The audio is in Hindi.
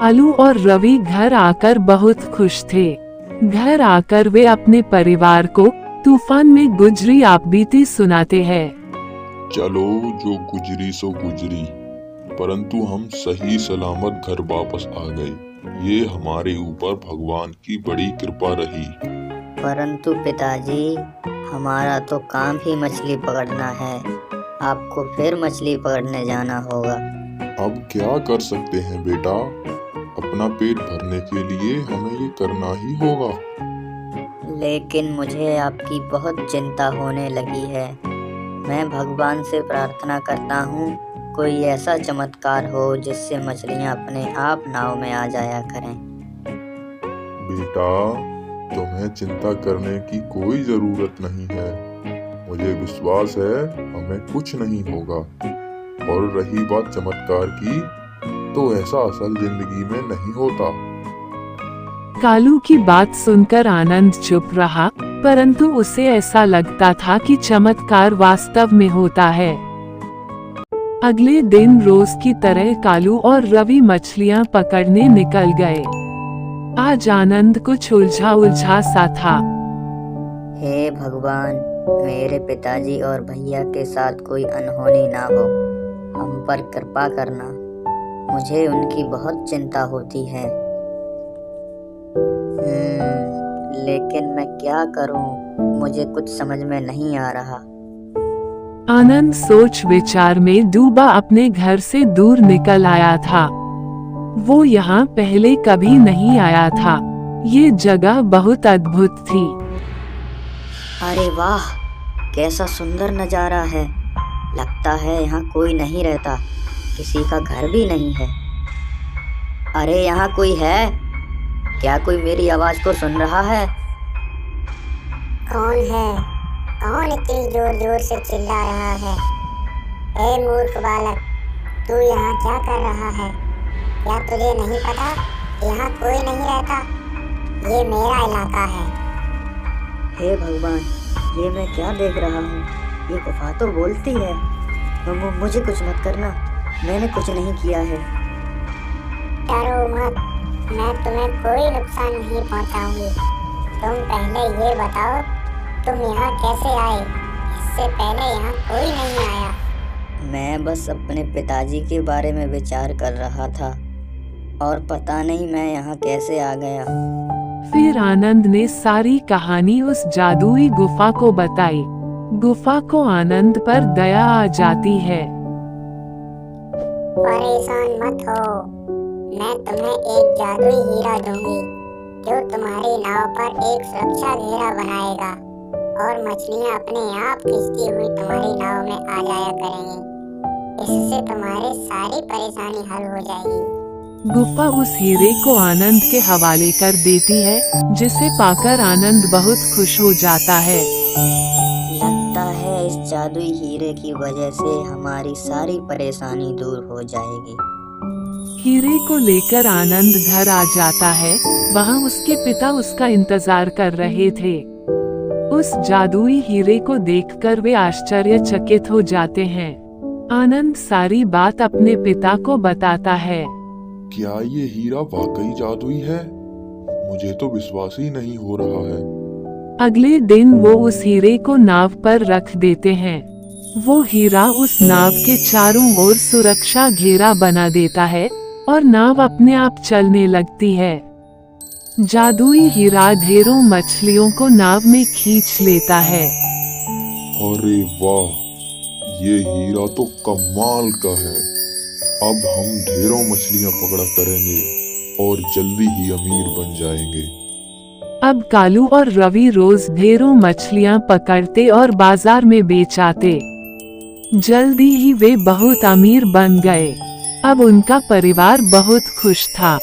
कालू और रवि घर आकर बहुत खुश थे। घर आकर वे अपने परिवार को तूफान में गुजरी आपबीती सुनाते हैं। चलो, जो गुजरी सो गुजरी, परंतु हम सही सलामत घर वापस आ गए। ये हमारे ऊपर भगवान की बड़ी कृपा रही। परंतु पिताजी, हमारा तो काम ही मछली पकड़ना है। आपको फिर मछली पकड़ने जाना होगा। अब क्या कर सकते हैं बेटा, अपना पेट भरने के लिए हमें ये करना ही होगा। लेकिन मुझे आपकी बहुत चिंता होने लगी है। मैं भगवान से प्रार्थना करता हूँ कोई ऐसा चमत्कार हो जिससे मछलियाँ अपने आप नाव में आ जाया करें। बेटा, तुम्हें चिंता करने की कोई जरूरत नहीं है। मुझे विश्वास है हमें कुछ नहीं होगा। और रही बात चमत्कार की, तो ऐसा असल जिंदगी में नहीं होता। कालू की बात सुनकर आनंद चुप रहा, परंतु उसे ऐसा लगता था कि चमत्कार वास्तव में होता है। अगले दिन रोज की तरह कालू और रवि मछलियां पकड़ने निकल गए। आज आनंद कुछ उलझा उलझा सा था। हे भगवान, मेरे पिताजी और भैया के साथ कोई अनहोनी ना हो, हम पर कृपा करना। मुझे उनकी बहुत चिंता होती है। लेकिन मैं क्या करूं, मुझे कुछ समझ में नहीं आ रहा। आनंद सोच विचार में डूबा अपने घर से दूर निकल आया था। वो यहाँ पहले कभी नहीं आया था। ये जगह बहुत अद्भुत थी। अरे वाह, कैसा सुंदर नजारा है। लगता है यहाँ कोई नहीं रहता, किसी का घर भी नहीं है। अरे यहाँ कोई है क्या? कोई मेरी आवाज को सुन रहा है? कौन है? कौन इतनी जोर जोर से चिल्ला रहा है? ए मूर्ख बालक, तू यहाँ क्या कर रहा है? क्या तुझे नहीं पता यहाँ कोई नहीं रहता? ये मेरा इलाका है। हे भगवान, ये मैं क्या देख रहा हूँ? ये गुफा तो बोलती है। मुझे कुछ मत करना, मैंने कुछ नहीं किया है। डरो मत, मैं तुम्हें कोई नुकसान नहीं पहुँचाऊंगी। तुम पहले ये बताओ, तुम यहाँ कैसे आए? इससे पहले यहाँ कोई नहीं आया। मैं बस अपने पिताजी के बारे में विचार कर रहा था और पता नहीं मैं यहाँ कैसे आ गया। फिर आनंद ने सारी कहानी उस जादुई गुफा को बताई। गुफा को आनंद पर दया आ जाती है। परेशान मत हो, मैं तुम्हें एक जादुई हीरा दूंगी जो तुम्हारी नाव पर एक सुरक्षा घेरा बनाएगा और मछलियाँ अपने आप खिंचती हुई तुम्हारी नाव में आ जाया करेंगी। इससे तुम्हारी सारी परेशानी हल हो जाएगी। गुफा उस हीरे को आनंद के हवाले कर देती है, जिसे पाकर आनंद बहुत खुश हो जाता है। लगता है इस जादुई हीरे की वजह से हमारी सारी परेशानी दूर हो जाएगी। हीरे को लेकर आनंद घर आ जाता है। वहाँ उसके पिता उसका इंतजार कर रहे थे। उस जादुई हीरे को देखकर वे आश्चर्यचकित हो जाते हैं। आनंद सारी बात अपने पिता को बताता है। क्या ये हीरा वाकई जादुई है? मुझे तो विश्वास ही नहीं हो रहा है। अगले दिन वो उस हीरे को नाव पर रख देते हैं। वो हीरा उस नाव के चारों ओर सुरक्षा घेरा बना देता है और नाव अपने आप चलने लगती है। जादुई हीरा ढेरों मछलियों को नाव में खींच लेता है। अरे वाह, ये हीरा तो कमाल का है। अब हम ढेरों मछलियां पकड़ा करेंगे और जल्दी ही अमीर बन जाएंगे। अब कालू और रवि रोज ढेरों मछलियां पकड़ते और बाजार में बेच आते। जल्दी ही वे बहुत अमीर बन गए। अब उनका परिवार बहुत खुश था।